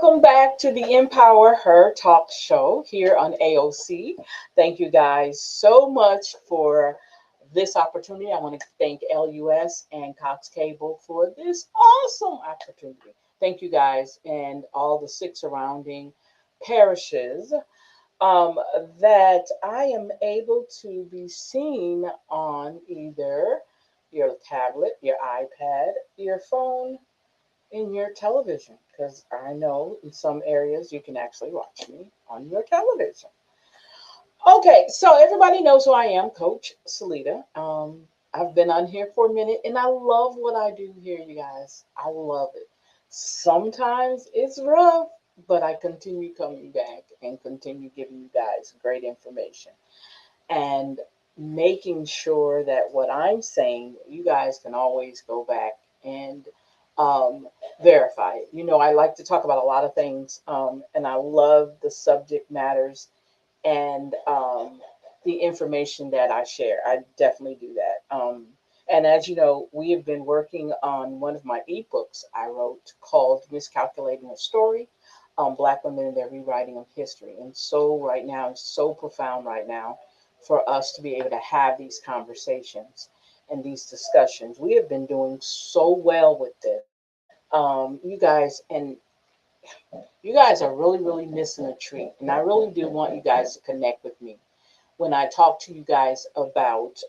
Welcome back to the Empower Her Talk Show here on AOC. Thank you guys so much for this opportunity. I want to thank LUS and Cox Cable for this awesome opportunity. Thank you guys and all the six surrounding parishes um, that I am able to be seen on either your tablet, your iPad, your phone, in your television because I know in some areas you can actually watch me on your television. Okay, so everybody knows who I am, Coach Salida. I've been on here for a minute and I love what I do here, you guys. I love it. Sometimes it's rough, but I continue coming back and continue giving you guys great information and making sure that what I'm saying, you guys can always go back and um, verify it. You know, I like to talk about a lot of things, and I love the subject matters and the information that I share. I definitely do that. And as you know, we have been working on one of my ebooks I wrote called Miscalculating a Story, Black Women and Their Rewriting of History. And so right now, it's so profound right now for us to be able to have these conversations and these discussions. We have been doing so well with this. You guys, and you guys are really, really missing a treat. And I really do want you guys to connect with me when I talk to you guys about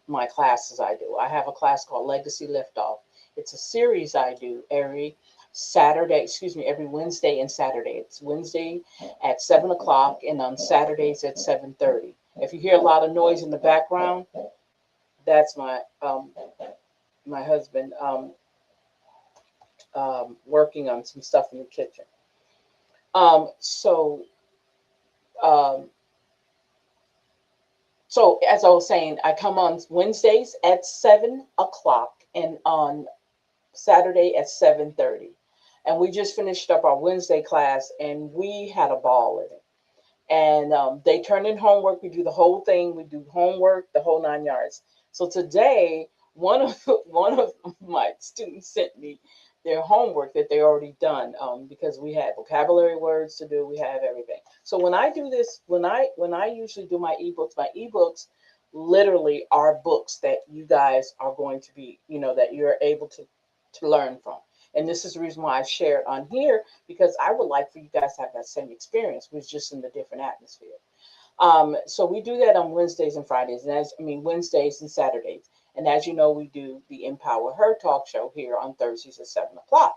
my classes I do. I have a class called Legacy Liftoff. It's a series I do every Saturday, excuse me, every Wednesday and Saturday. It's Wednesday at 7 o'clock and on Saturdays at 7:30. If you hear a lot of noise in the background, that's my husband working on some stuff in the kitchen. So um, So as I was saying, I come on Wednesdays at 7 o'clock and on Saturday at 7:30. And we just finished up our Wednesday class and we had a ball in it. And they turn in homework. We do the whole thing. We do homework, the whole 9 yards. So today, one of my students sent me their homework that they already done because we had vocabulary words to do. We have everything. So when I do this, when I usually do my ebooks literally are books that you guys are going to be, that you're able to learn from. And this is the reason why I share it on here because I would like for you guys to have that same experience, but it's just in a different atmosphere. So we do that on Wednesdays and Fridays, and Wednesdays and Saturdays. And as you know, we do the Empower Her Talk Show here on Thursdays at 7 o'clock.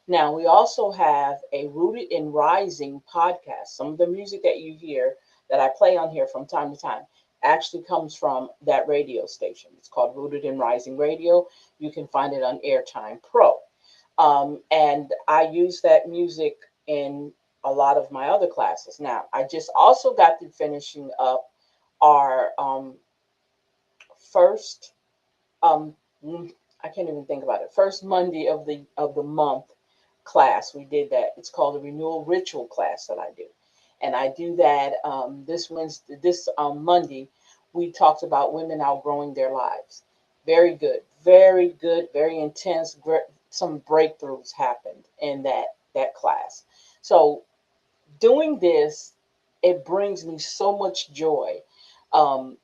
Now we also have a Rooted in Rising podcast. Some of the music that you hear that I play on here from time to time actually comes from that radio station. It's called Rooted in Rising Radio. You can find it on Airtime Pro. And I use that music in a lot of my other classes. Now, I just also got through finishing up our first, um, I can't even think about it, first Monday of the month class. We did that. It's called the Renewal Ritual class that I do. And I do that this Wednesday, this Monday. We talked about women outgrowing their lives. Very good, very intense. Some breakthroughs happened in that class. So doing this, it brings me so much joy um,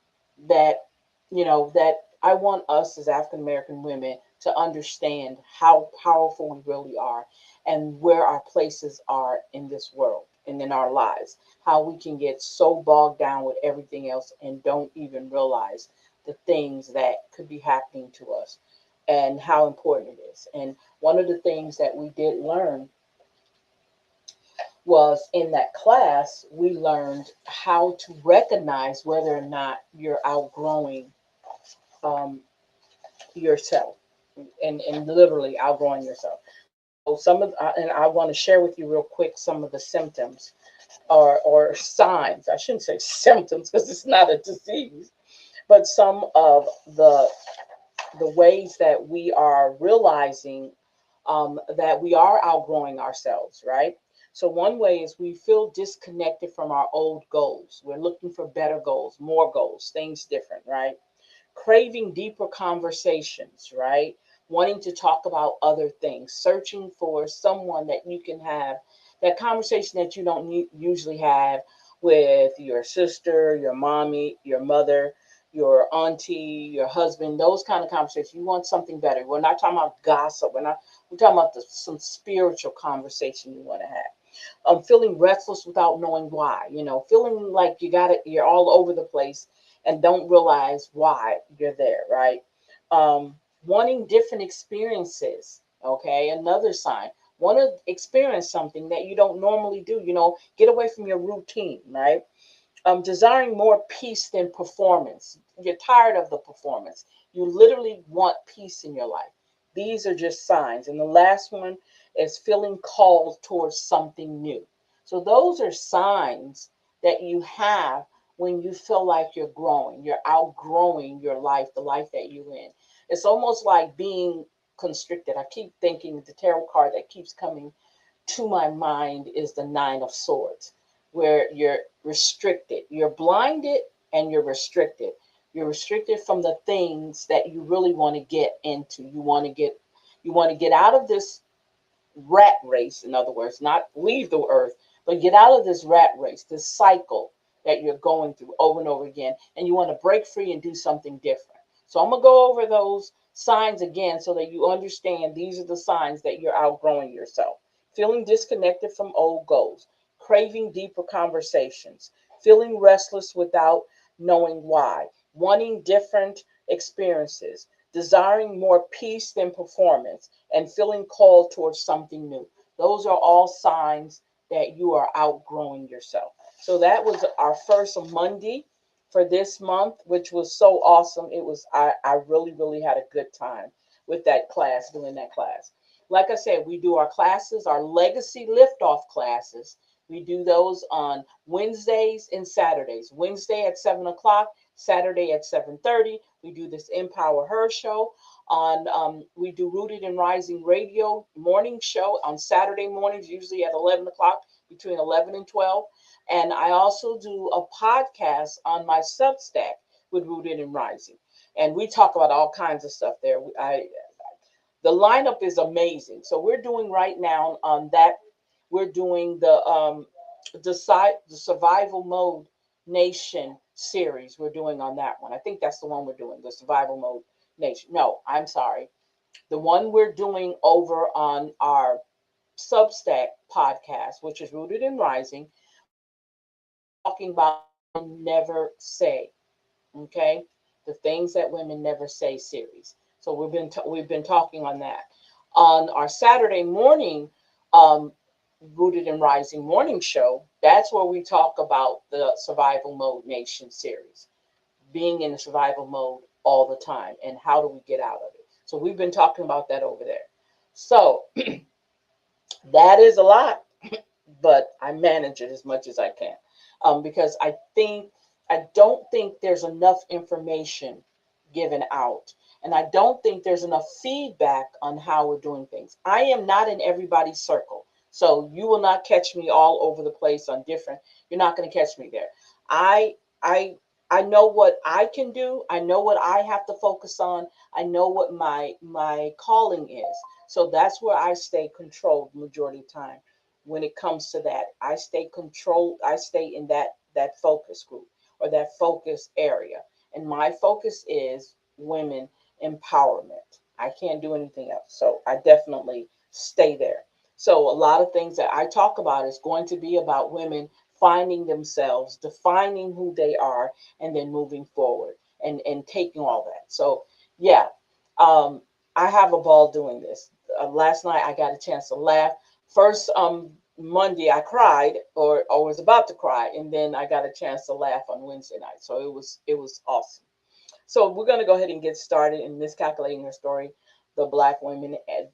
that that I want us as African American women to understand how powerful we really are and where our places are in this world and in our lives. How we can get so bogged down with everything else and don't even realize the things that could be happening to us and how important it is. And one of the things that we did learn was in that class, we learned how to recognize whether or not you're outgrowing um, yourself and literally outgrowing yourself. So and I want to share with you real quick some of the symptoms or signs. I shouldn't say symptoms because it's not a disease, but some of the ways that we are realizing that we are outgrowing ourselves, right? So, one way is we feel disconnected from our old goals. We're looking for better goals, things different, right? Craving deeper conversations, right? Wanting to talk about other things, searching for someone that you can have That conversation that you don't usually have with your sister, your mommy, your mother, your auntie, your husband, those kind of conversations. You want something better. We're not talking about gossip. We're talking about some spiritual conversation you want to have. Feeling restless without knowing why, feeling like you're all over the place and don't realize why you're there, right? Wanting different experiences, okay, another sign. Want to experience something that you don't normally do, get away from your routine, right? Desiring more peace than performance. You're tired of the performance. You literally want peace in your life. These are just signs. And the last one is feeling called towards something new. So those are signs that you have when you feel like you're growing, you're outgrowing your life, the life that you're in. It's almost like being constricted. I keep thinking the tarot card that keeps coming to my mind is the Nine of Swords, where you're restricted, you're blinded, and you're restricted. You're restricted from the things that you really want to get into. You want to get out of this rat race, in other words, not leave the earth, but get out of this rat race, this cycle that you're going through over and over again, and you want to break free and do something different. So I'm going to go over those signs again so that you understand these are the signs that you're outgrowing yourself. Feeling disconnected from old goals, craving deeper conversations, feeling restless without knowing why, wanting different experiences, desiring more peace than performance, and feeling called towards something new. Those are all signs that you are outgrowing yourself. So that was our first Monday for this month, which was so awesome. I really, really had a good time with that class, doing that class. Like I said, we do our classes, our legacy liftoff classes. We do those on Wednesdays and Saturdays. Wednesday at 7 o'clock, Saturday at 7:30. We do this Empower Her show on. We do Rooted and Rising Radio morning show on Saturday mornings, usually at 11 o'clock, between 11 and 12. And I also do a podcast on my Substack with Rooted and Rising, and we talk about all kinds of stuff there. The lineup is amazing. So we're doing right now on that. We're doing the survival mode nation series. We're doing on that one. I think that's the one we're doing, the survival mode nation. No, I'm sorry. The one we're doing over on our Substack podcast, which is Rooted in Rising, talking about never say. Okay, the things that women never say series. So we've been talking on that. On our Saturday morning, um, Rooted and Rising morning show, that's where we talk about the Survival Mode Nation series, being in the survival mode all the time, and how do we get out of it. So we've been talking about that over there. So that is a lot, but I manage it as much as I can, because I don't think there's enough information given out, and I don't think there's enough feedback on how we're doing things. I am not in everybody's circle, so you will not catch me all over the place on different. You're not going to catch me there. I I I know what I can do. I know what I have to focus on. I know what my calling is. So that's where I stay controlled majority of the time. When it comes to that, I stay controlled. I stay in that focus group or that focus area. And my focus is women empowerment. I can't do anything else. So I definitely stay there. So a lot of things that I talk about is going to be about women finding themselves, defining who they are, and then moving forward and taking all that. So yeah, um, I have a ball doing this. Last night I got a chance to laugh. First Monday I cried or was about to cry, and then I got a chance to laugh on Wednesday night. So it was awesome. So we're gonna go ahead and get started in Miscalculating Her Story, the Black women and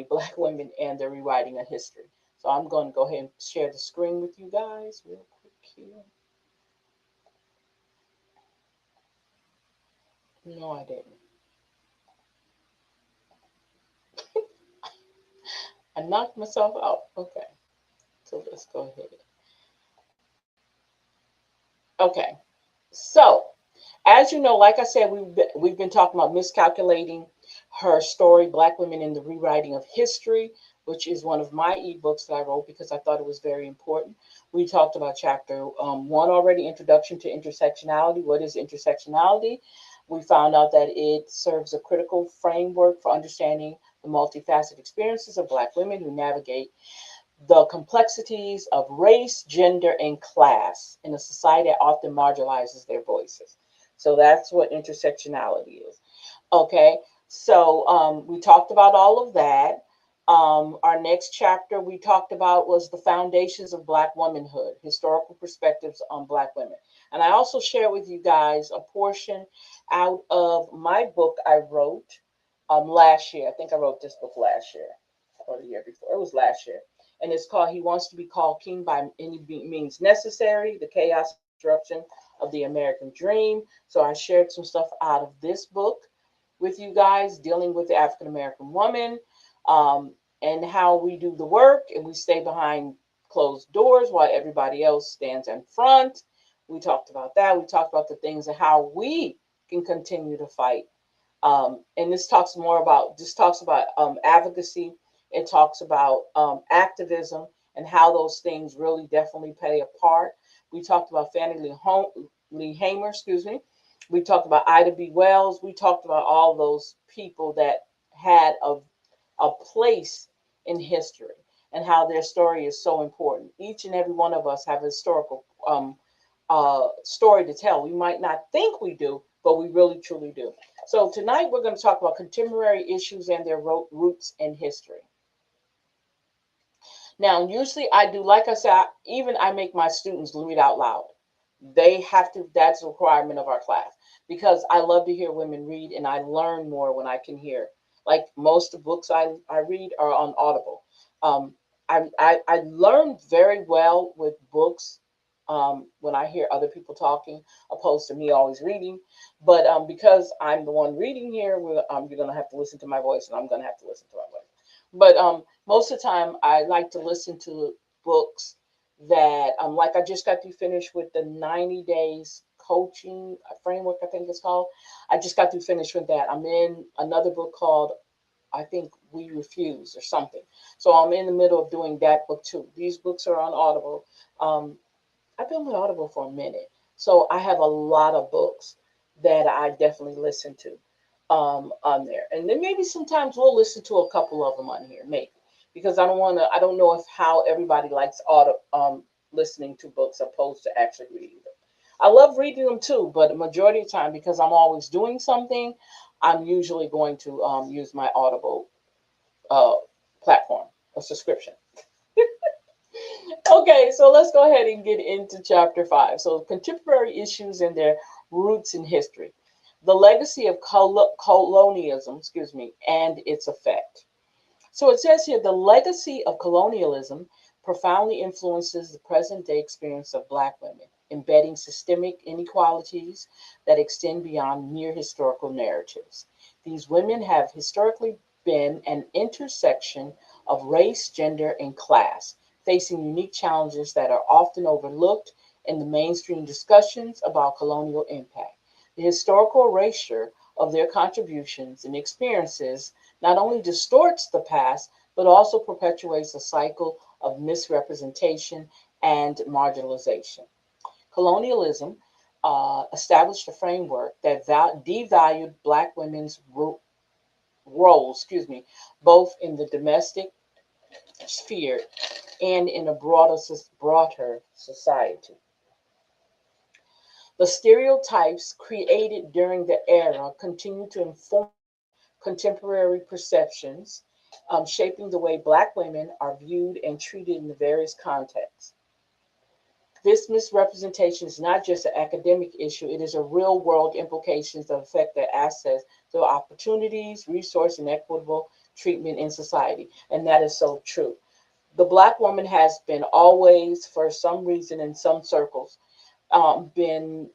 Black women and the rewriting of history. So I'm going to go ahead and share the screen with you guys real quick here. No, I didn't. I knocked myself out. Okay, so let's go ahead. Okay, so as you know, like I said, we've been talking about miscalculating her story, Black women in the rewriting of history which is one of my ebooks that I wrote because I thought it was very important. We talked about chapter one already, Introduction to Intersectionality. What is intersectionality? We found out that it serves a critical framework for understanding the multifaceted experiences of Black women who navigate the complexities of race, gender, and class in a society that often marginalizes their voices. So that's what intersectionality is. Okay, so we talked about all of that. Our next chapter we talked about was the foundations of Black womanhood, historical perspectives on Black women. And I also share with you guys a portion out of my book I wrote last year. I think I wrote this book last year or the year before. It was last year. And it's called He Wants to Be Called King by Any Means Necessary, the Chaos and Disruption of the American Dream. So I shared some stuff out of this book with you guys dealing with the African American woman, and how we do the work and we stay behind closed doors while everybody else stands in front. We talked about that. We talked about the things and how we can continue to fight. And this talks about advocacy. It talks about activism and how those things really definitely play a part. We talked about Lee Hamer, excuse me. We talked about Ida B. Wells. We talked about all those people that had a place in history and how their story is so important. Each and every one of us have a historical story to tell. We might not think we do, but we really truly do. So tonight we're going to talk about contemporary issues and their roots in history. Now, usually I do, like I said, even I make my students read out loud. They have to, that's a requirement of our class because I love to hear women read and I learn more when I can hear. Like most of the books I read are on Audible. Um, I learn very well with books when I hear other people talking, opposed to me always reading. But because I'm the one reading here, you're going to have to listen to my voice and I'm going to have to listen to my voice. But most of the time, I like to listen to books that, like I just got to finish with the 90 days coaching framework, I think it's called. I just got to finish with that. I'm in another book called, I think, We Refuse or something. So I'm in the middle of doing that book too. These books are on Audible. I've been with Audible for a minute. So I have a lot of books that I definitely listen to on there. And then maybe sometimes we'll listen to a couple of them on here, maybe. Because I don't know if how everybody likes listening to books opposed to actually reading them. I love reading them too, but the majority of the time, because I'm always doing something, I'm usually going to use my Audible uh, platform or subscription. Okay, so let's go ahead and get into chapter five. So, contemporary issues and their roots in history, the legacy of colonialism, excuse me, and its effect. So it says here the legacy of colonialism profoundly influences the present day experience of Black women, embedding systemic inequalities that extend beyond mere historical narratives. These women have historically been an intersection of race, gender, and class, facing unique challenges that are often overlooked in the mainstream discussions about colonial impact. The historical erasure of their contributions and experiences not only distorts the past, but also perpetuates a cycle of misrepresentation and marginalization. Colonialism established a framework that devalued Black women's roles, excuse me, both in the domestic sphere and in a broader society. The stereotypes created during the era continue to inform contemporary perceptions, shaping the way Black women are viewed and treated in the various contexts. This misrepresentation is not just an academic issue, it is a real world implications that affect their access to opportunities, resource, and equitable treatment in society. And that is so true. The Black woman has been always, for some reason, in some circles, been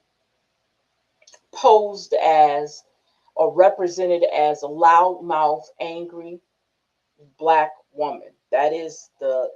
posed as or represented as a loudmouth, angry Black woman. That is the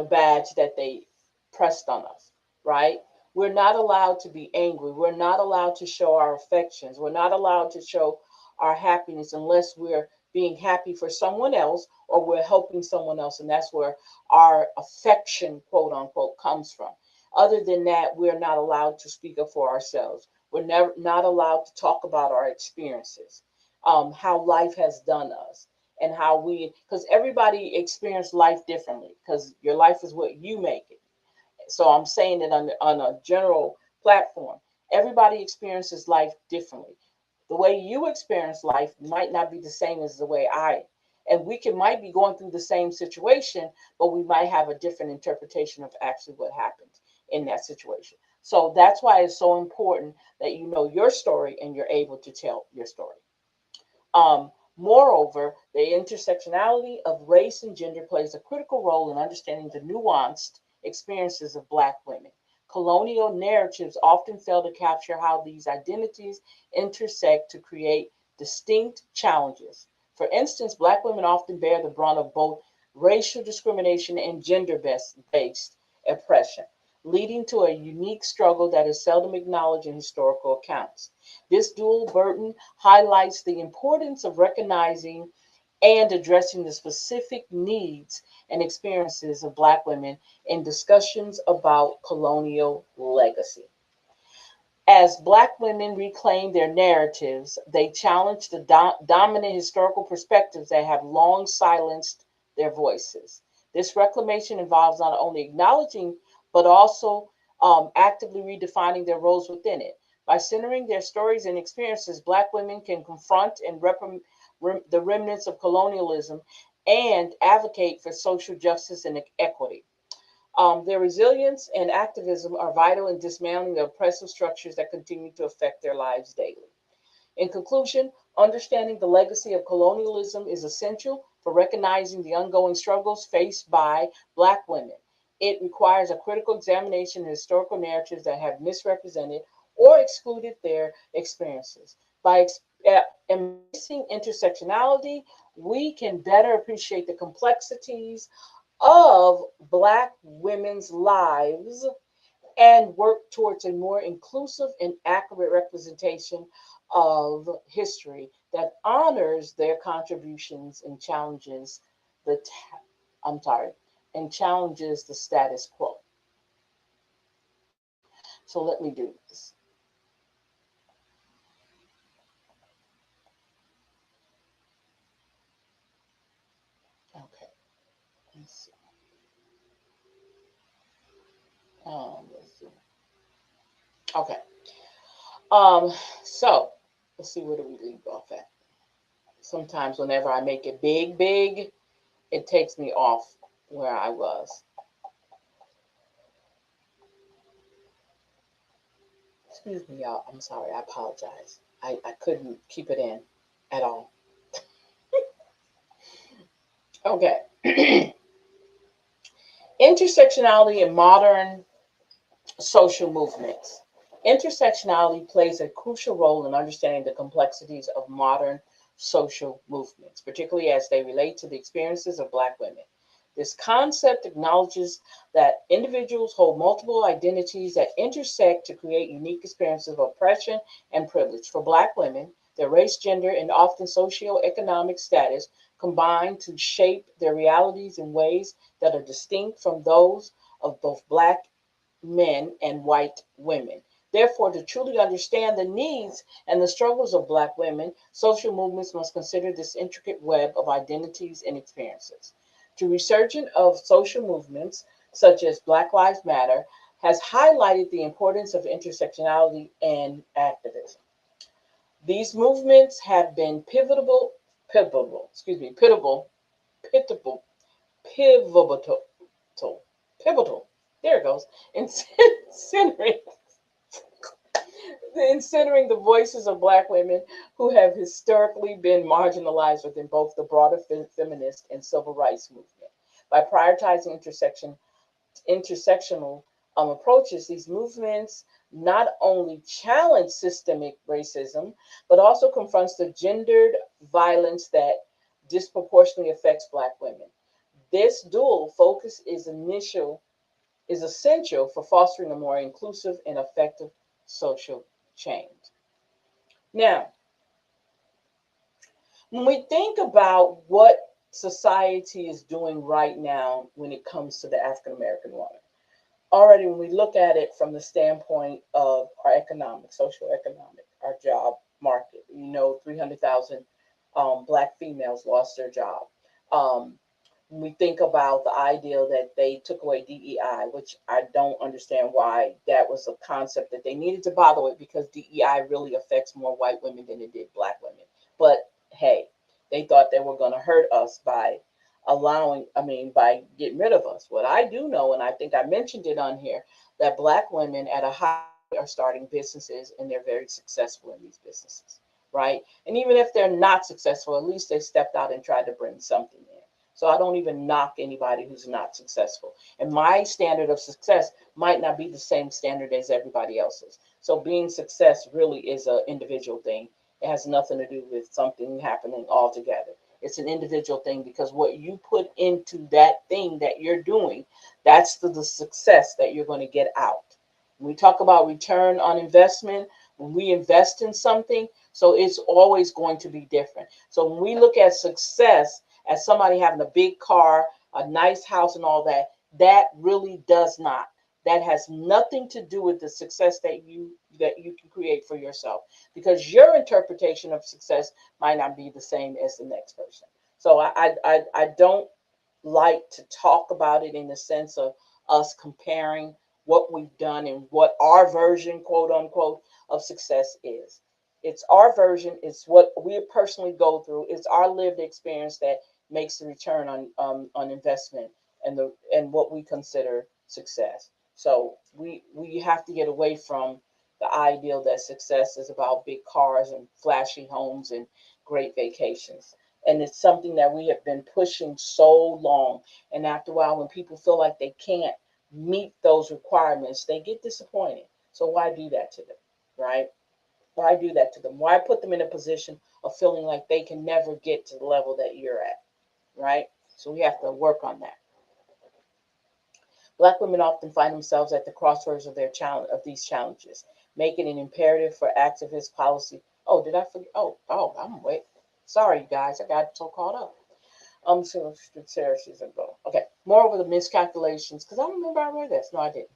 badge that they pressed on us, right? We're not allowed to be angry. We're not allowed to show our affections. We're not allowed to show our happiness unless we're being happy for someone else, or we're helping someone else, and that's where our affection, quote unquote, comes from. Other than that, we're not allowed to speak up for ourselves. We're never not allowed to talk about our experiences, how life has done us, and how we, because everybody experiences life differently, because your life is what you make it. So I'm saying it on a general platform. Everybody experiences life differently. The way you experience life might not be the same as the way I. And we can might be going through the same situation, but we might have a different interpretation of actually what happened in that situation. So that's why it's so important that you know your story and you're able to tell your story. Moreover, the intersectionality of race and gender plays a critical role in understanding the nuanced experiences of Black women. Colonial narratives often fail to capture how these identities intersect to create distinct challenges. For instance, Black women often bear the brunt of both racial discrimination and gender based oppression, leading to a unique struggle that is seldom acknowledged in historical accounts. This dual burden highlights the importance of recognizing and addressing the specific needs and experiences of Black women in discussions about colonial legacy. As Black women reclaim their narratives, they challenge the dominant historical perspectives that have long silenced their voices. This reclamation involves not only acknowledging, but also actively redefining their roles within it. By centering their stories and experiences, Black women can confront and the remnants of colonialism and advocate for social justice and equity. Their resilience and activism are vital in dismantling the oppressive structures that continue to affect their lives daily. In conclusion, understanding the legacy of colonialism is essential for recognizing the ongoing struggles faced by Black women. It requires a critical examination of historical narratives that have misrepresented or excluded their experiences. By embracing intersectionality, we can better appreciate the complexities of Black women's lives and work towards a more inclusive and accurate representation of history that honors their contributions and challenges the I'm sorry, and challenges the status quo. So let me do this. Okay. Let's see. Let's see. Okay. Um, so let's see, where do we leave off at? Sometimes whenever I make it big, it takes me off where I was. Excuse me, y'all. I'm sorry. I apologize. I couldn't keep it in at all. Okay. Intersectionality in modern social movements. Intersectionality plays a crucial role in understanding the complexities of modern social movements, particularly as they relate to the experiences of Black women. This concept acknowledges that individuals hold multiple identities that intersect to create unique experiences of oppression and privilege. For Black women, their race, gender, and often socioeconomic status combine to shape their realities in ways that are distinct from those of both Black men and white women. Therefore, to truly understand the needs and the struggles of Black women, social movements must consider this intricate web of identities and experiences. The resurgence of social movements, such as Black Lives Matter, has highlighted the importance of intersectionality and activism. These movements have been pivotal, pivotal, pivotal, pivotal. There it goes. In centering considering the voices of Black women who have historically been marginalized within both the broader feminist and civil rights movement. By prioritizing intersectional approaches, these movements not only challenge systemic racism, but also confronts the gendered violence that disproportionately affects Black women. This dual focus is essential for fostering a more inclusive and effective social change. Now, When we think about what society is doing right now when it comes to the African American woman, already when we look at it from the standpoint of our economic, social economic, our job market, 300,000 black females lost their job. Um, when we think about the idea that they took away DEI, which I don't understand why that was a concept that they needed to bother with, because DEI really affects more white women than it did black women. But hey, they thought they were going to hurt us by by getting rid of us. What I do know, and I think I mentioned it on here, that black women at a high rate are starting businesses and they're very successful in these businesses, right? And even if they're not successful, at least they stepped out and tried to bring something in. So I don't even knock anybody who's not successful. And my standard of success might not be the same standard as everybody else's. So being success really is an individual thing. It has nothing to do with something happening altogether. It's an individual thing, because what you put into that thing that you're doing, that's the success that you're going to get out. When we talk about return on investment, when we invest in something, so it's always going to be different. So when we look at success as somebody having a big car, a nice house, and all that, that really does not. That has nothing to do with the success that you can create for yourself, because your interpretation of success might not be the same as the next person. So I don't like to talk about it in the sense of us comparing what we've done and what our version, quote unquote, of success is. It's our version. It's what we personally go through. It's our lived experience that makes the return on investment and what we consider success. So we have to get away from the ideal that success is about big cars and flashy homes and great vacations. And it's something that we have been pushing so long. And after a while, when people feel like they can't meet those requirements, they get disappointed. So why do that to them, right? Why do that to them? Why put them in a position of feeling like they can never get to the level that you're at, right? So we have to work on that. Black women often find themselves at the crossroads of these challenges, making it imperative for activist policy. Oh, did I forget? Oh, I'm wait. Sorry, you guys, I got so caught up. So Sarah, she's a go. Okay. Moreover, the miscalculations, because I remember I read this. No, I didn't.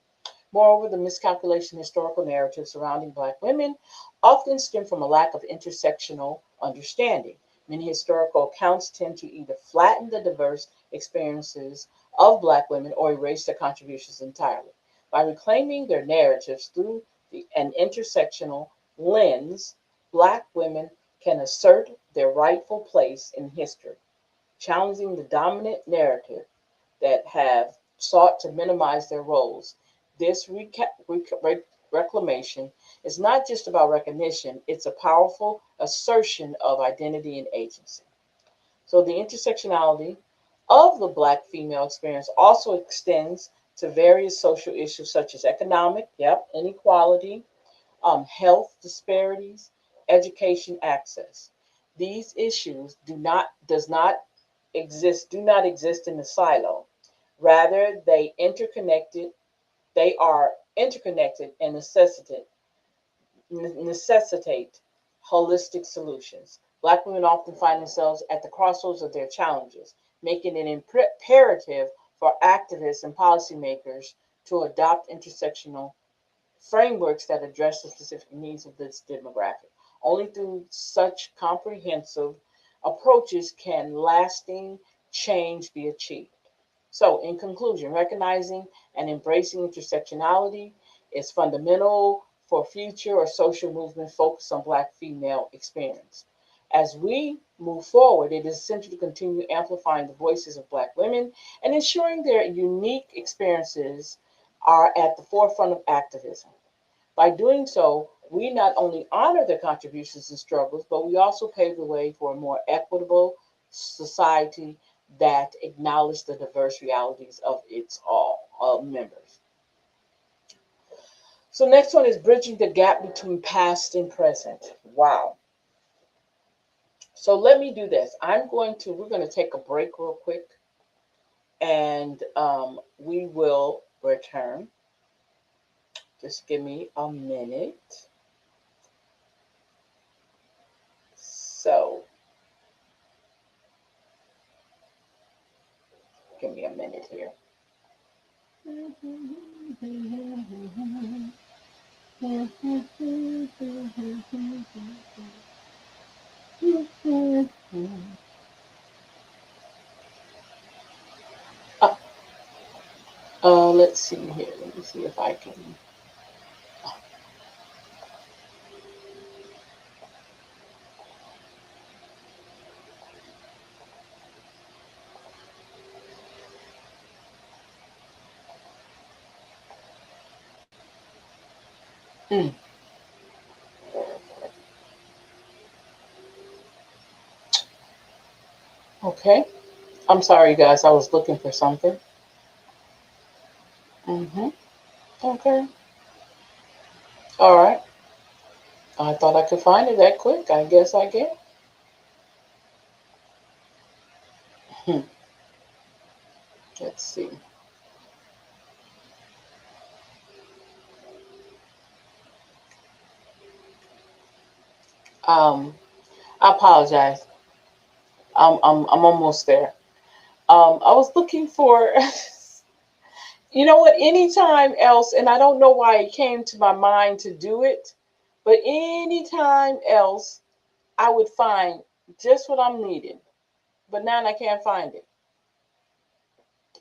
Moreover, the miscalculation historical narrative surrounding black women often stem from a lack of intersectional understanding. Many historical accounts tend to either flatten the diverse experiences of black women or erase their contributions entirely. By reclaiming their narratives through an intersectional lens, black women can assert their rightful place in history, challenging the dominant narrative that have sought to minimize their roles. This reclamation is not just about recognition, it's a powerful assertion of identity and agency. So the intersectionality of the black female experience also extends to various social issues such as economic, yep, inequality, health disparities, education access. These issues do not exist in a silo. Rather, they are interconnected and necessitate holistic solutions. Black women often find themselves at the crossroads of their challenges, making it imperative for activists and policymakers to adopt intersectional frameworks that address the specific needs of this demographic. Only through such comprehensive approaches can lasting change be achieved. So, in conclusion, recognizing and embracing intersectionality is fundamental for future or social movement focused on Black female experience. As we move forward, it is essential to continue amplifying the voices of Black women and ensuring their unique experiences are at the forefront of activism. By doing so, we not only honor their contributions and struggles, but we also pave the way for a more equitable society that acknowledges the diverse realities of its all members. So next one is bridging the gap between past and present. Wow. So let me do this. We're going to take a break real quick, and we will return. Just give me a minute. So here. Let's see here. Let me see if I can. Mm. Okay. I'm sorry, guys. I was looking for something. Okay. All right. I thought I could find it that quick. I guess I can. Hmm. Let's see. Um, I apologize. I'm almost there. I was looking for, you know what? Anytime else, and I don't know why it came to my mind to do it, but anytime else, I would find just what I'm needing. But now I can't find it.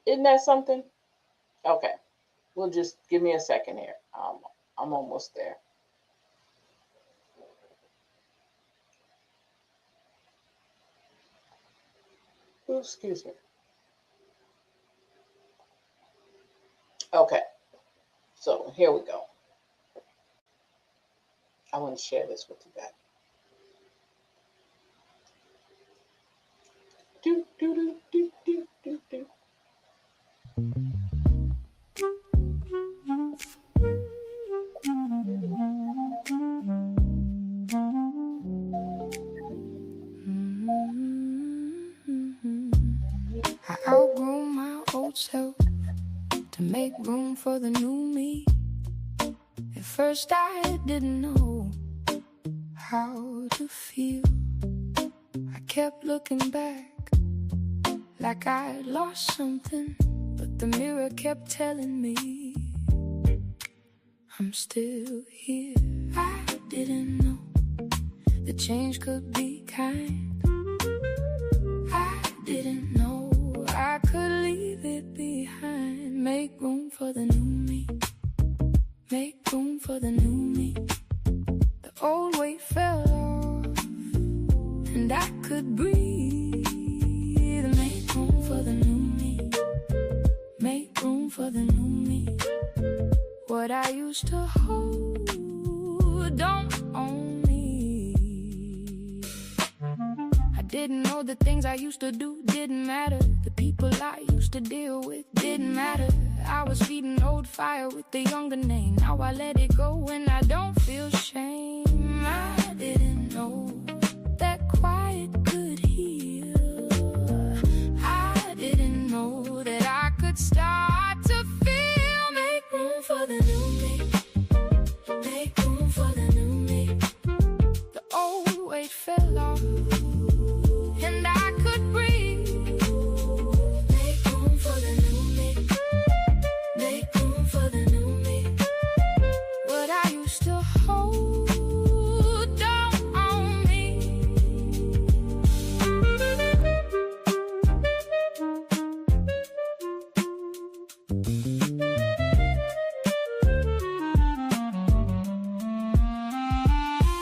Isn't that something? Okay. Well, just give me a second here. I'm almost there. Ooh, excuse me. Okay. So here we go. I want to share this with you guys. Do, do, do, do, do, do, do. I outgrew my old self to make room for the new me. At first I didn't know how to feel. I kept looking back like I'd lost something, but the mirror kept telling me I'm still here. I didn't know the change could be kind. I didn't know I could leave it behind. Make room for the new me. Make room for the new me. The old weight fell off and I could breathe. Make room for the new me. Make room for the new me. What I used to hold don't own me. I didn't know the things I used to do didn't matter. The people I used to deal with didn't matter. I was feeding old fire with the younger name. Now I let it go and I don't feel shame. I didn't know that quiet could heal. I didn't know that I could start to feel. Make room for the new me. Make room for the new me. The old weight fell off and I could breathe. Make room for the new me. Make room for the new me. What I used to hold don't own me.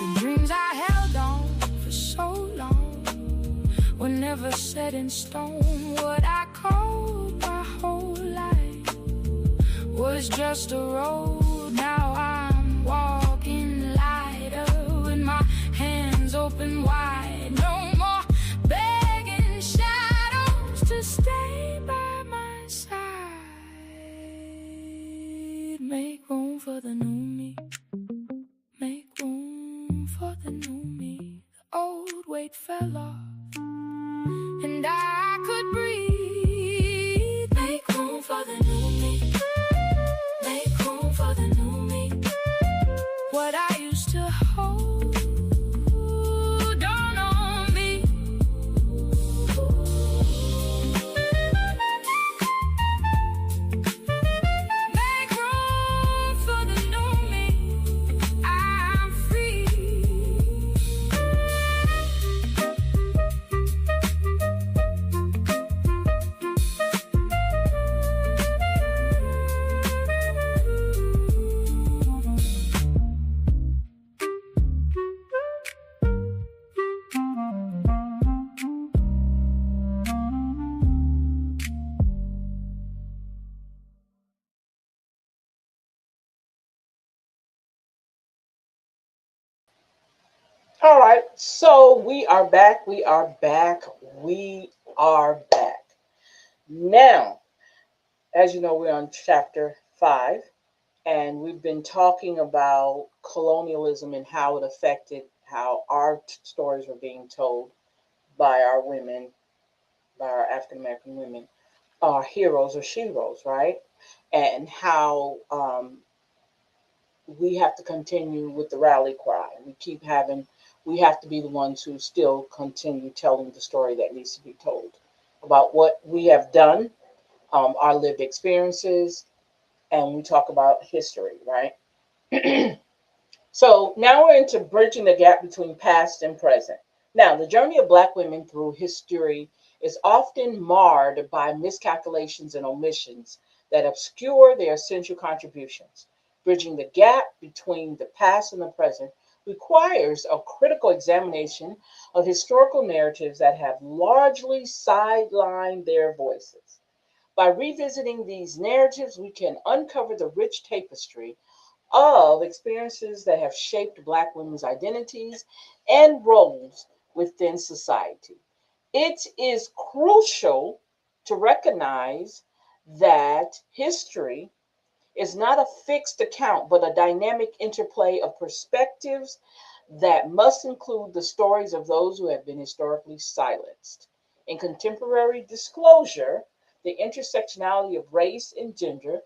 The dreams I held on for so long were never set in stone. What I called my whole life was just a road. Now I'm walking lighter with my hands open wide. No more begging shadows to stay by my side. Make room for the new me. Make room for the new me. The old weight fell off and I could breathe. Make room for the new me. Make room for the new me. What I used to hold don't own me. All right, so we are back. We are back. We are back. Now, as you know, we're on chapter 5, and we've been talking about colonialism and how it affected how our stories were being told by our women, by our African American women, our heroes or sheroes, right? And how we have to continue with the rally cry. We have to be the ones who still continue telling the story that needs to be told about what we have done, our lived experiences, and we talk about history, right? So now we're into bridging the gap between past and present. Now, the journey of Black women through history is often marred by miscalculations and omissions that obscure their essential contributions. Bridging the gap between the past and the present requires a critical examination of historical narratives that have largely sidelined their voices. By revisiting these narratives, we can uncover the rich tapestry of experiences that have shaped Black women's identities and roles within society. It is crucial to recognize that history is not a fixed account, but a dynamic interplay of perspectives that must include the stories of those who have been historically silenced. In contemporary disclosure, the intersectionality of race and gender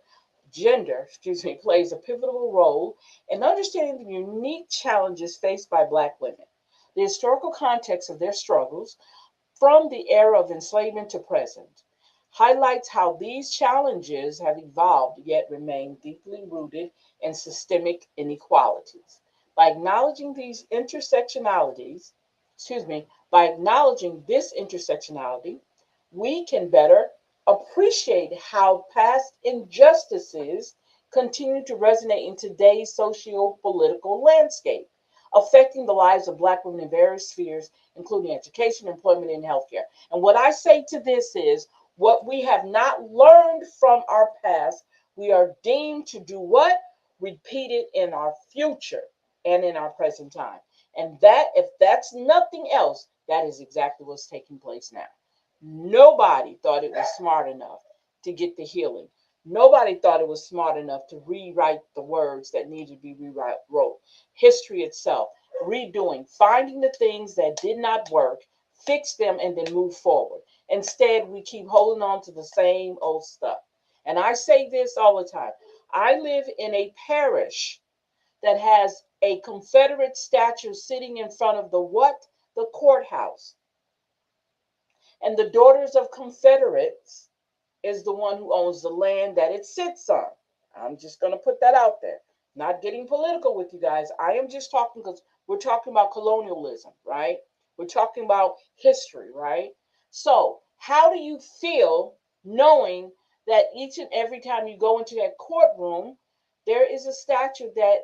plays a pivotal role in understanding the unique challenges faced by Black women. The historical context of their struggles, from the era of enslavement to present, highlights how these challenges have evolved yet remain deeply rooted in systemic inequalities. By acknowledging these intersectionalities, by acknowledging this intersectionality, we can better appreciate how past injustices continue to resonate in today's socio-political landscape, affecting the lives of Black women in various spheres, including education, employment, and healthcare. And what I say to this is what we have not learned from our past, we are deemed to do what? Repeat it in our future and in our present time. And that, if that's nothing else, that is exactly what's taking place now. Nobody thought it was smart enough to get the healing. Nobody thought it was smart enough to rewrite the words that needed to be rewrote. History itself, redoing, finding the things that did not work, fix them, and then move forward. Instead, we keep holding on to the same old stuff. And I say this all the time. I live in a parish that has a Confederate statue sitting in front of the what? The courthouse. And the Daughters of Confederates is the one who owns the land that it sits on. I'm just going to put that out there. Not getting political with you guys. I am just talking because we're talking about colonialism, right? We're talking about history, right? So, how do you feel knowing that each and every time you go into that courtroom, there is a statue that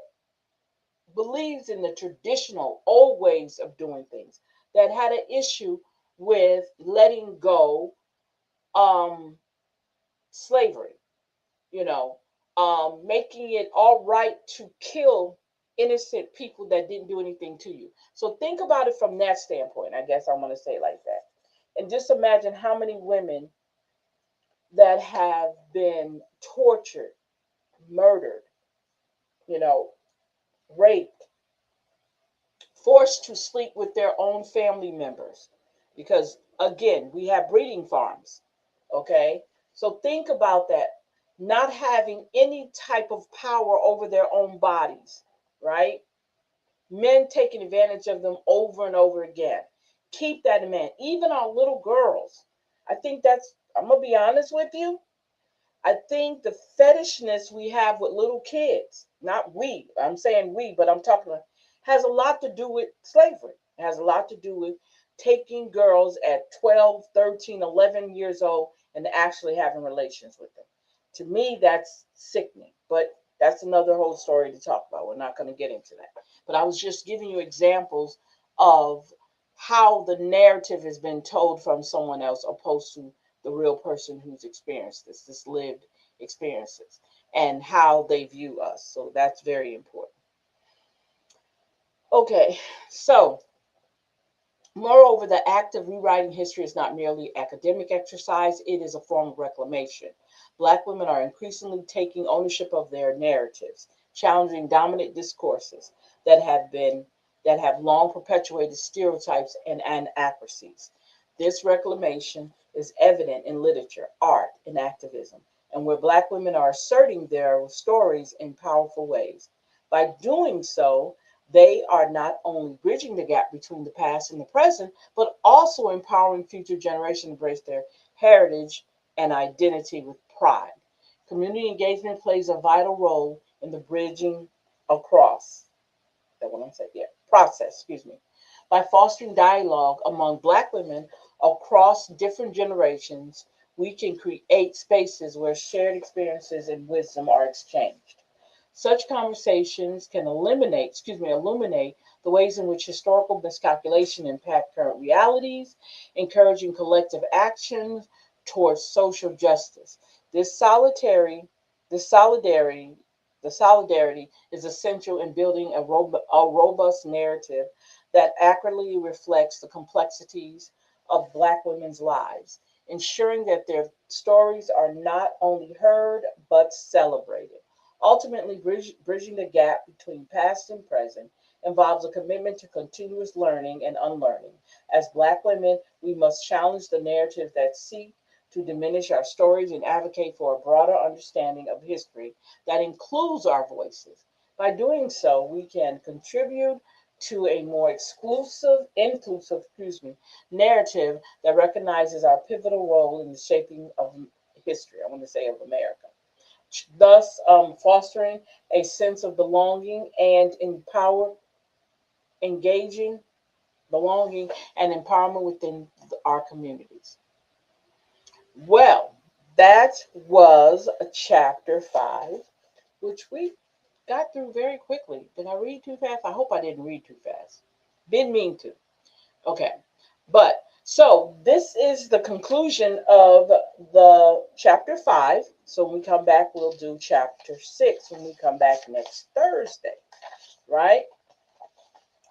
believes in the traditional old ways of doing things, that had an issue with letting go um, slavery, you know, making it all right to kill innocent people that didn't do anything to you. So think about it from that standpoint. I guess I'm going to say it like that. And just imagine how many women that have been tortured, murdered, you know, raped, forced to sleep with their own family members. Because again, we have breeding farms. Okay. So think about that. Not having any type of power over their own bodies, right? Men taking advantage of them over and over again. Keep that in mind. Even our little girls. I think that's, I'm going to be honest with you. I think the fetishness we have with little kids, not we, I'm saying we, but I'm talking about, has a lot to do with slavery. It has a lot to do with taking girls at 12, 13, 11 years old and actually having relations with them. To me, that's sickening, but that's another whole story to talk about. We're not going to get into that. But I was just giving you examples of how the narrative has been told from someone else opposed to the real person who's experienced this lived experiences, and how they view us. So that's very important. Okay, so moreover, the act of rewriting history is not merely academic exercise, it is a form of reclamation. Black women are increasingly taking ownership of their narratives, challenging dominant discourses that have been that have long perpetuated stereotypes and inaccuracies. This reclamation is evident in literature, art, and activism, and where black women are asserting their stories in powerful ways. By doing so, they are not only bridging the gap between the past and the present, but also empowering future generations to embrace their heritage and identity with pride. Community engagement plays a vital role in the bridging across that what I'm saying, yeah, process, excuse me, by fostering dialogue among Black women across different generations. We can create spaces where shared experiences and wisdom are exchanged. Such conversations can illuminate the ways in which historical miscalculation impact current realities, encouraging collective actions towards social justice. This solitary, this solidarity, the solidarity is essential in building a robust narrative that accurately reflects the complexities of Black women's lives, ensuring that their stories are not only heard but celebrated. Ultimately, bridging the gap between past and present involves a commitment to continuous learning and unlearning. As Black women, we must challenge the narrative that seek to diminish our stories and advocate for a broader understanding of history that includes our voices. By doing so, we can contribute to a more inclusive narrative that recognizes our pivotal role in the shaping of history. I want to say of America, thus fostering a sense of belonging and engaging, belonging and empowerment within our communities. Well, that was a chapter 5, which we got through very quickly. Did I read too fast? I hope I didn't read too fast. Didn't mean to. Okay. But so this is the conclusion of the chapter 5. So when we come back, we'll do chapter 6 when we come back next Thursday, right?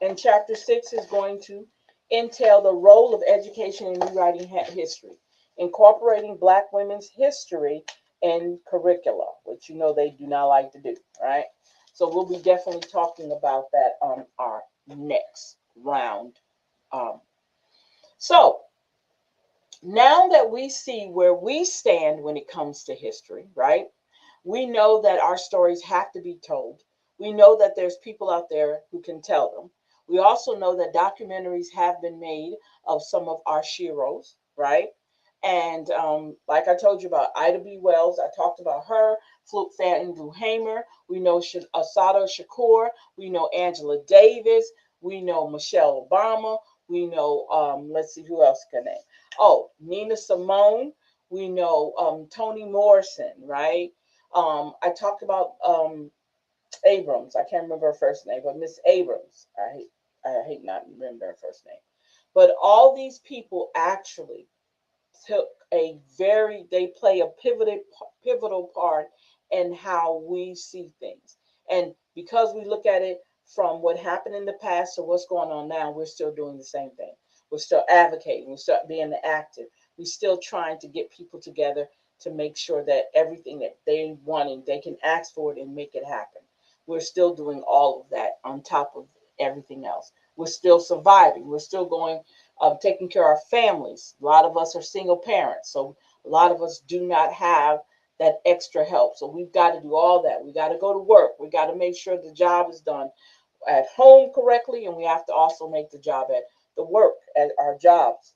And chapter 6 is going to entail the role of education in rewriting history, incorporating Black women's history in curricula, which you know they do not like to do, right? So we'll be definitely talking about that on our next round. Um, so now that we see where we stand when it comes to history, right? We know that our stories have to be told. We know that there's people out there who can tell them. We also know that documentaries have been made of some of our sheroes, right? And like I told you about Ida B. Wells, I talked about her, Fannie Hamer. We know Asada Shakur. We know Angela Davis. We know Michelle Obama. We know, let's see who else can name. Oh, Nina Simone. We know Toni Morrison, right? I talked about Abrams. I can't remember her first name, but Miss Abrams. I hate not remember her first name. But all these people actually took they play a pivotal part in how we see things. And because we look at it from what happened in the past to what's going on now, we're still doing the same thing. We're still advocating, we're still being active, we're still trying to get people together to make sure that everything that they want and they can ask for it and make it happen. We're still doing all of that on top of everything else. We're still surviving. We're still going, taking care of our families. A lot of us are single parents, so a lot of us do not have that extra help. So we've got to do all that. We got to go to work. We got to make sure the job is done at home correctly, and we have to also make the job at the work at our jobs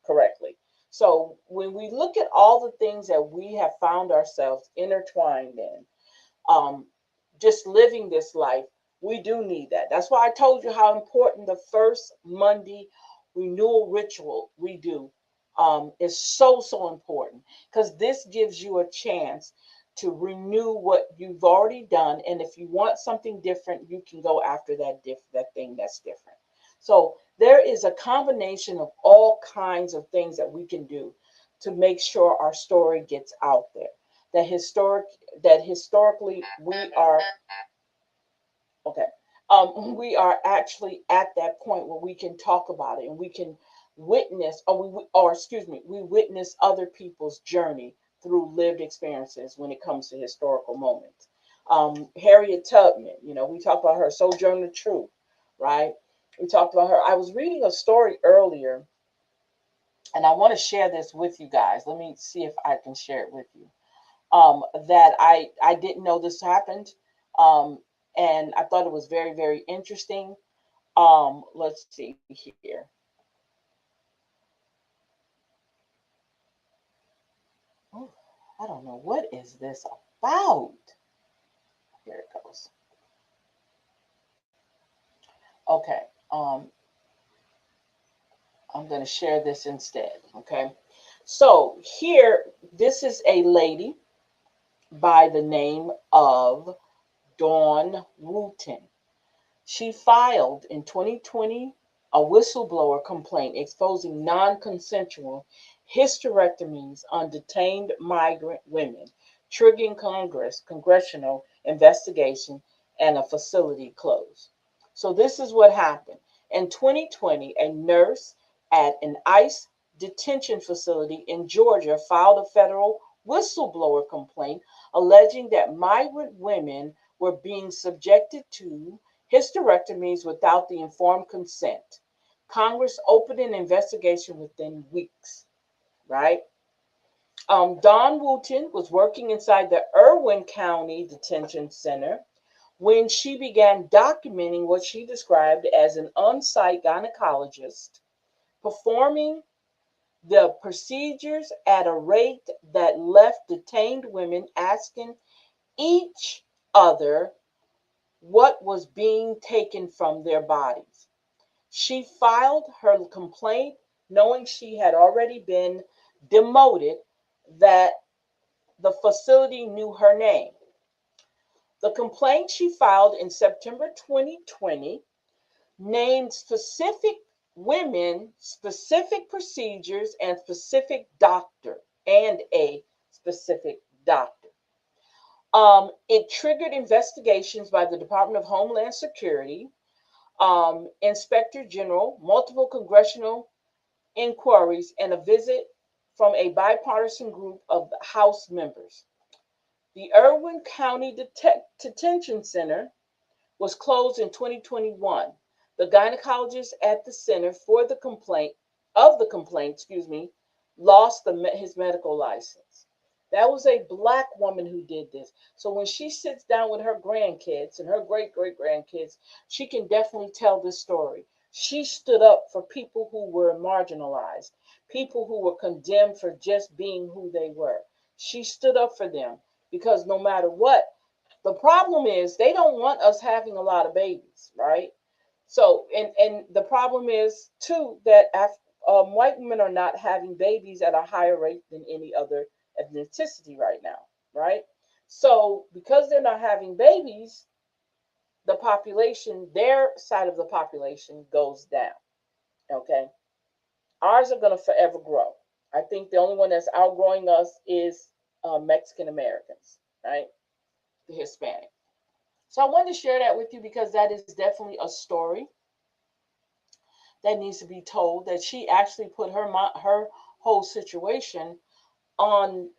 correctly. So when we look at all the things that we have found ourselves intertwined in, um, just living this life, we do need that. That's why I told you how important the first Monday renewal ritual we do is so important, because this gives you a chance to renew what you've already done, and if you want something different, you can go after that thing that's different. So there is a combination of all kinds of things that we can do to make sure our story gets out there, that historically we are okay. We are actually at that point where we can talk about it and we can witness, or excuse me, we witness other people's journey through lived experiences when it comes to historical moments. Harriet Tubman, we talked about her, Sojourner Truth, right? We talked about her. I was reading a story earlier, and I want to share this with you guys. Let me see if I can share it with you. That I didn't know this happened, um, and I thought it was very, very interesting. Let's see here. Oh, I don't know what is this about. Here it goes. Okay. I'm going to share this instead. Okay. So here, this is a lady by the name of Dawn Wooten. She filed in 2020 a whistleblower complaint exposing non consensual hysterectomies on detained migrant women, triggering congressional investigation and a facility close. So, this is what happened. In 2020, a nurse at an ICE detention facility in Georgia filed a federal whistleblower complaint alleging that migrant women were being subjected to hysterectomies without the informed consent. Congress opened an investigation within weeks, right? Dawn Wooten was working inside the Irwin County Detention Center when she began documenting what she described as an on site gynecologist performing the procedures at a rate that left detained women asking each other what was being taken from their bodies. She filed her complaint knowing she had already been demoted, that the facility knew her name. The complaint she filed in September 2020 named specific women, specific procedures, and a specific doctor. It triggered investigations by the Department of Homeland Security, Inspector General, multiple congressional inquiries, and a visit from a bipartisan group of House members. The Irwin County Detention Center was closed in 2021. The gynecologist at the center for the complaint, lost his medical license. That was a black woman who did this. So when she sits down with her grandkids and her great great grandkids, she can definitely tell this story. She stood up for people who were marginalized, people who were condemned for just being who they were. She stood up for them because no matter what, the problem is they don't want us having a lot of babies, right? So, and the problem is too that white women are not having babies at a higher rate than any other ethnicity right now, right? So, because they're not having babies, the population, their side of the population goes down. Okay, ours are going to forever grow. I think the only one that's outgrowing us is Mexican Americans, right? The Hispanic. So I wanted to share that with you because that is definitely a story that needs to be told. That she actually put her whole situation on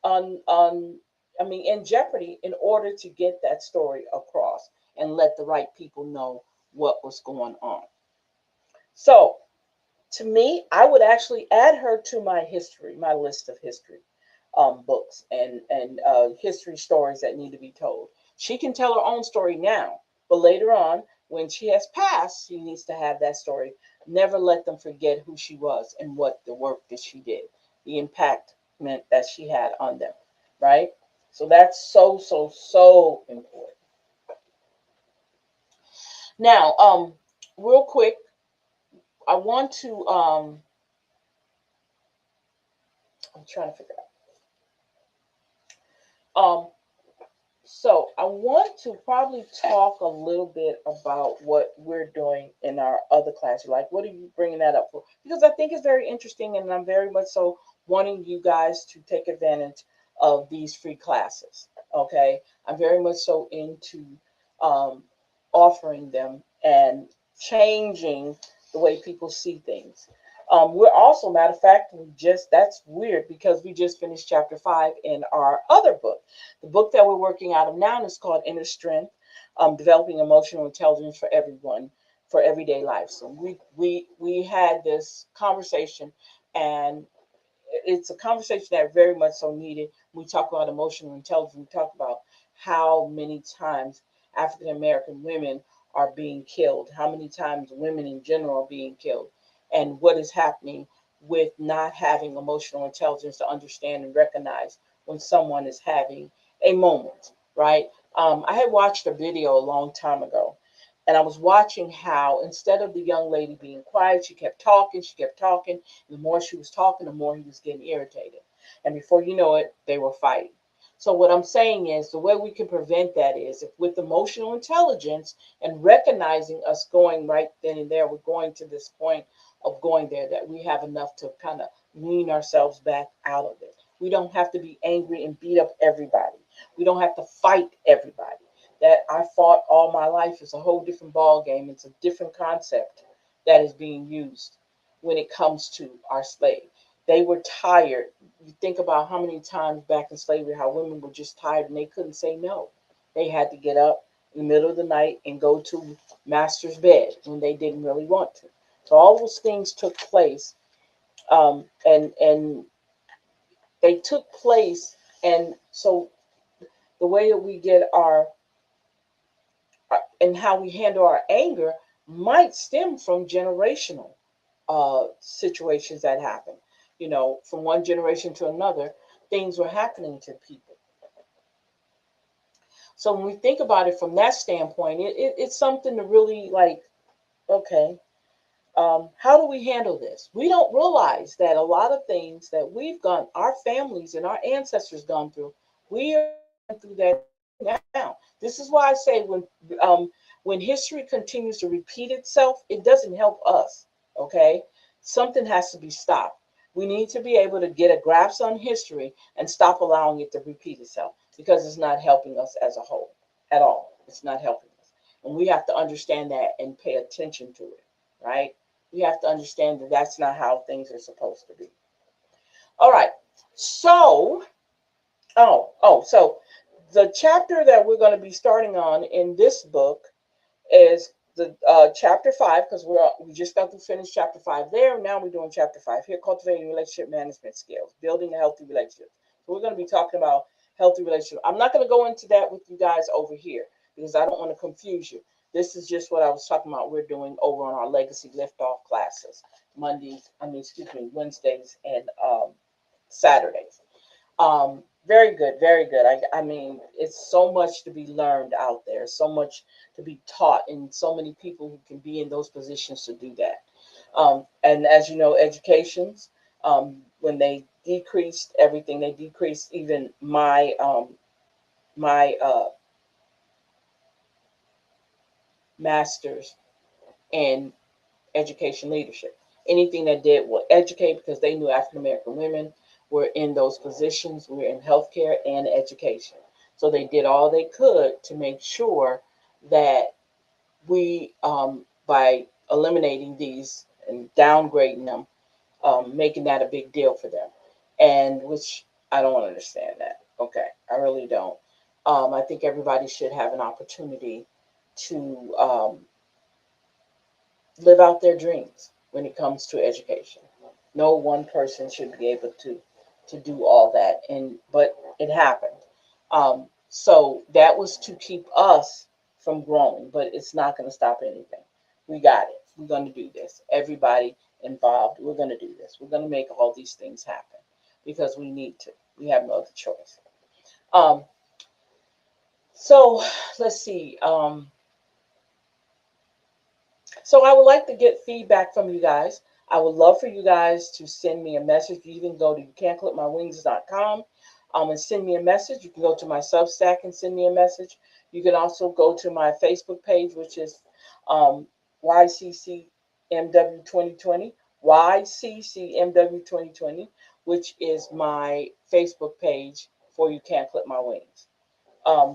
on I mean in jeopardy in order to get that story across and let the right people know what was going on. So to me, I would actually add her to my list of history books and history stories that need to be told. She can tell her own story now, but later on, when she has passed, she needs to have that story. Never let them forget who she was and what the work that she did, the impact that she had on them, right? So that's so so so important. Now, real quick, I want to I'm trying to figure out. So I want to probably talk a little bit about what we're doing in our other classes. Like, what are you bringing that up for? Because I think it's very interesting, and I'm very much so wanting you guys to take advantage of these free classes. Okay, I'm very much so into um, offering them and changing the way people see things. We're also, matter of fact, that's weird because we just finished chapter 5 in our other book. The book that we're working out of now is called Inner Strength, Developing Emotional Intelligence for Everyone for Everyday Life. So we had this conversation, and it's a conversation that very much so needed. We talk about emotional intelligence. We talk about how many times African American women are being killed, how many times women in general are being killed, and what is happening with not having emotional intelligence to understand and recognize when someone is having a moment, right? I had watched a video a long time ago, and I was watching how instead of the young lady being quiet, she kept talking, she kept talking. The more she was talking, the more he was getting irritated. And before you know it, they were fighting. So, what I'm saying is the way we can prevent that is if with emotional intelligence and recognizing us going right then and there, we're going to this point of going there, that we have enough to kind of wean ourselves back out of it. We don't have to be angry and beat up everybody. We don't have to fight everybody. That I fought all my life is a whole different ball game. It's a different concept that is being used when it comes to our slave. They were tired. You think about how many times back in slavery, how women were just tired and they couldn't say no. They had to get up in the middle of the night and go to master's bed when they didn't really want to. So all those things took place, and they took place, and so the way that we get and how we handle our anger might stem from generational situations that happen. From one generation to another, things were happening to people. So when we think about it from that standpoint, it's something to really like, okay, how do we handle this? We don't realize that a lot of things that our families and our ancestors gone through, we are going through that now. This is why I say when history continues to repeat itself, it doesn't help us. Okay, something has to be stopped. We need to be able to get a grasp on history and stop allowing it to repeat itself because it's not helping us as a whole at all. It's not helping us, and we have to understand that and pay attention to it. Right? We have to understand that that's not how things are supposed to be. All right. So, so the chapter that we're going to be starting on in this book is the chapter 5, because we just got to finish chapter 5 there. Now we're doing chapter 5 here, cultivating relationship management skills, building a healthy relationship. So we're going to be talking about healthy relationship. I'm not going to go into that with you guys over here because I don't want to confuse you. This is just what I was talking about. We're doing over on our legacy liftoff classes, Wednesdays and Saturdays. Very good, very good. I mean, it's so much to be learned out there, so much to be taught, and so many people who can be in those positions to do that. And as you know, educations, when they decreased everything, they decreased even my master's in education leadership. Anything that did will educate because they knew African American women were in those positions. We're in healthcare and education. So they did all they could to make sure that we, by eliminating these and downgrading them, making that a big deal for them. And which I don't understand that. Okay, I really don't. I think everybody should have an opportunity to live out their dreams when it comes to education. No one person should be able to do all that, and but it happened. So that was to keep us from growing, but it's not going to stop anything. We got it. We're going to do this. Everybody involved, we're going to do this. We're going to make all these things happen because we need to. We have no other choice. Um, so let's see. So I would like to get feedback from you guys. I would love for you guys to send me a message. You can go to youcan'tclipmywings.com and send me a message. You can go to my Substack and send me a message. You can also go to my Facebook page, which is um, YCCMW 2020, YCCMW 2020, which is my Facebook page for You Can't Clip My Wings.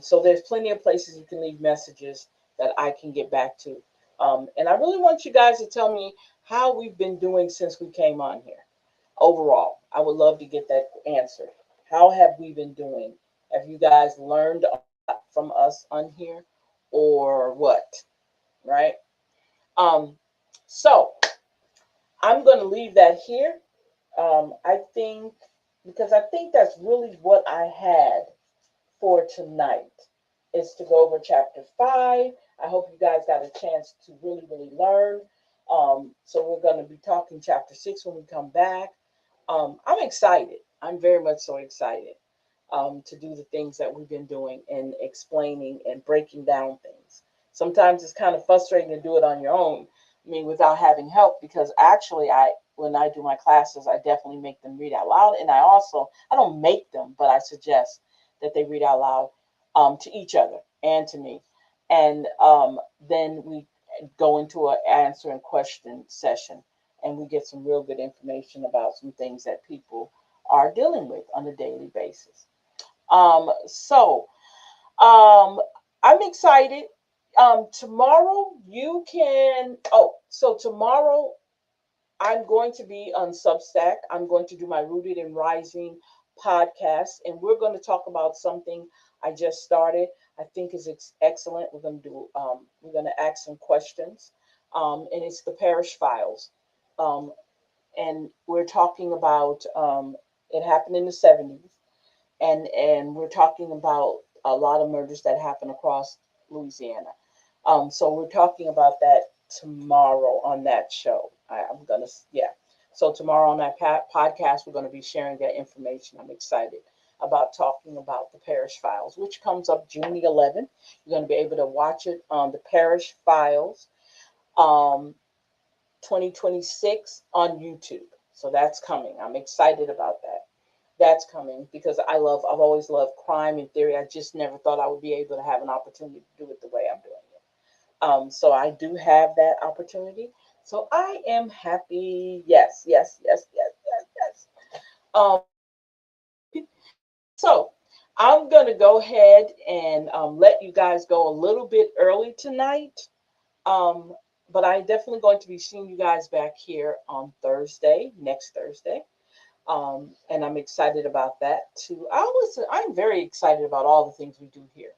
So there's plenty of places you can leave messages that I can get back to. And I really want you guys to tell me how we've been doing since we came on here. Overall, I would love to get that answered. How have we been doing? Have you guys learned a lot from us on here, or what? Right? Um, so I'm going to leave that here. I think because I think that's really what I had for tonight is to go over chapter 5. I hope you guys got a chance to really, really learn. So we're going to be talking chapter 6 when we come back. I'm excited. I'm very much so excited to do the things that we've been doing and explaining and breaking down things. Sometimes it's kind of frustrating to do it on your own. I mean, without having help, because actually, when I do my classes, I definitely make them read out loud, and I don't make them, but I suggest that they read out loud to each other and to me, and then we go into an answer and question session, and we get some real good information about some things that people are dealing with on a daily basis. So I'm excited. Tomorrow you can. Oh, so tomorrow I'm going to be on Substack. I'm going to do my Rooted and Rising podcast, and we're going to talk about something I just started. I think is excellent. We're going to do. We're going to ask some questions, and it's the Parish Files, um, and we're talking about. It happened in the '70s, and we're talking about a lot of murders that happen across Louisiana. So we're talking about that tomorrow on that show. I'm gonna, yeah. So tomorrow on that podcast, we're gonna be sharing that information. I'm excited about talking about the Parish Files, which comes up June the 11th. You're gonna be able to watch it on the Parish Files, um, 2026 on YouTube. So that's coming. I'm excited about that. That's coming because I've always loved crime and theory. I just never thought I would be able to have an opportunity to do it the way I'm doing it. So I do have that opportunity. So I am happy. Yes, yes, yes, yes, yes, yes. Um, so I'm gonna go ahead and let you guys go a little bit early tonight. Um, but I'm definitely going to be seeing you guys back here on Thursday, next Thursday. And I'm excited about that too. I'm very excited about all the things we do here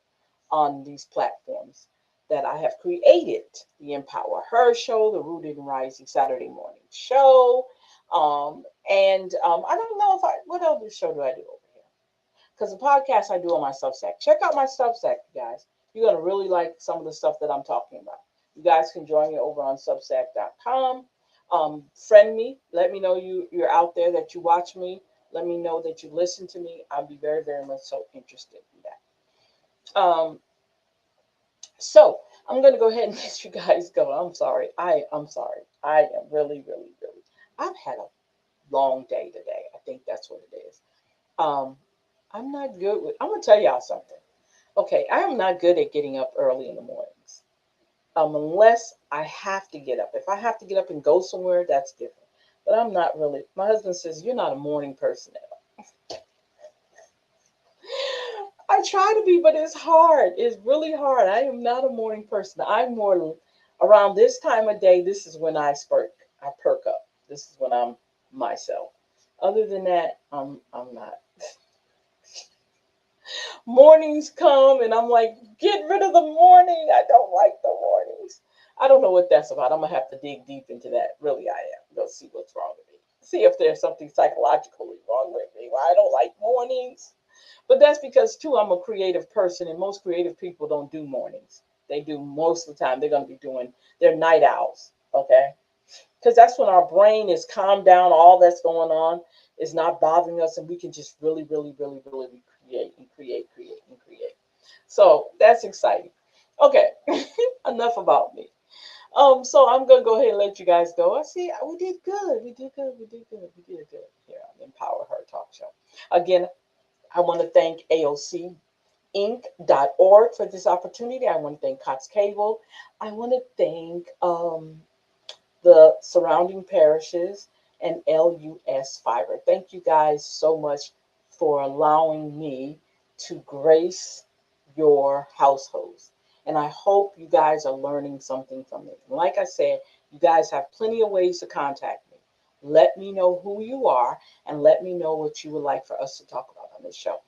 on these platforms that I have created. The Empower Her show, the Rooted and Rising Saturday morning show. And I don't know what other show do I do over here? Because the podcast I do on my Substack. Check out my Substack, you guys. You're going to really like some of the stuff that I'm talking about. You guys can join me over on substack.com. Friend me. Let me know you're out there, that you watch me. Let me know that you listen to me. I'll be very, very much so interested in that. So I'm going to go ahead and let you guys go. I'm sorry. I'm sorry. I am really, really, really. I've had a long day today. I think that's what it is. Um, I'm not good with. I'm gonna tell y'all something. Okay, I am not good at getting up early in the mornings. Unless I have to get up. If I have to get up and go somewhere, that's different. But I'm not really. My husband says you're not a morning person at all. I try to be, but it's hard. It's really hard. I am not a morning person. I'm more around this time of day. This is when I spark. I perk up. This is when I'm myself. Other than that, I'm not. Mornings come and I'm like, get rid of the morning. I don't like the mornings. I don't know what that's about. I'm gonna have to dig deep into that. Really, I am. Go see what's wrong with me. See if there's something psychologically wrong with me. Why I don't like mornings. But that's because too, I'm a creative person, and most creative people don't do mornings. They do most of the time. They're gonna be doing their night owls. Okay, because that's when our brain is calmed down. All that's going on is not bothering us, and we can just really, really, really, really create and create, create and create. So that's exciting. Okay, enough about me. So I'm gonna go ahead and let you guys go. I see we did good. We did good. We did good. We did good here on the Empower Her Talk Show. Again, I want to thank AOC Inc.org for this opportunity. I want to thank Cox Cable. I want to thank the surrounding parishes and LUS Fiber. Thank you guys so much for allowing me to grace your households. And I hope you guys are learning something from it. And like I said, you guys have plenty of ways to contact me. Let me know who you are and let me know what you would like for us to talk about on this show.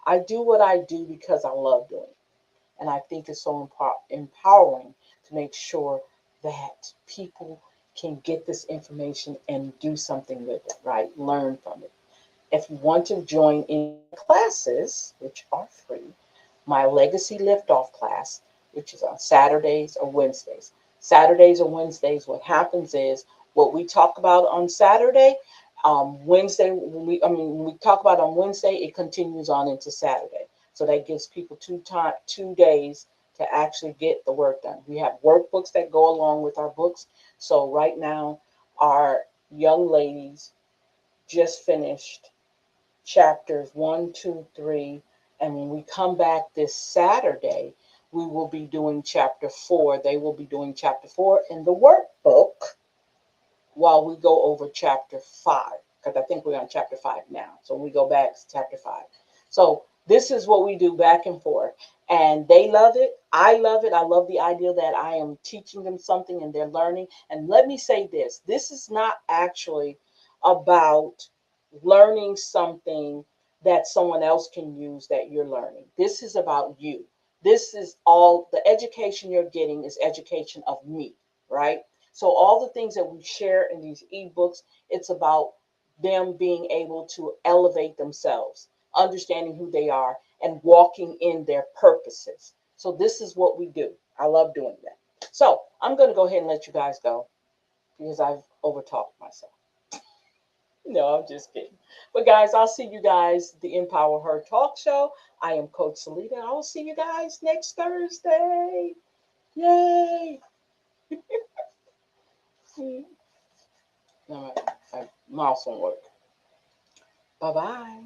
I do what I do because I love doing it. And I think it's so empowering to make sure that people can get this information and do something with it, right? Learn from it. If you want to join in classes, which are free, my Legacy Liftoff class, which is on Saturdays or Wednesdays. Saturdays or Wednesdays, what happens is what we talk about on Saturday, Wednesday, when we talk about on Wednesday, it continues on into Saturday. So that gives people 2 days to actually get the work done. We have workbooks that go along with our books. So right now, our young ladies just finished chapters 1, 2, 3. And when we come back this Saturday, we will be doing chapter 4. They will be doing chapter 4 in the workbook while we go over chapter 5. Because I think we're on chapter 5 now. So when we go back to chapter 5. So this is what we do back and forth. And they love it. I love it. I love the idea that I am teaching them something and they're learning. And let me say this is not actually about learning something that someone else can use that you're learning. This is about you. This is all the education you're getting is education of me, right? So all the things that we share in these ebooks, it's about them being able to elevate themselves, understanding who they are, and walking in their purposes. So this is what we do. I love doing that. So I'm going to go ahead and let you guys go because I've overtalked myself. No, I'm just kidding. But guys, I'll see you guys the Empower Her Talk Show. I am Coach Salita. I will see you guys next Thursday. Yay! All right, my mouse won't work. Bye bye.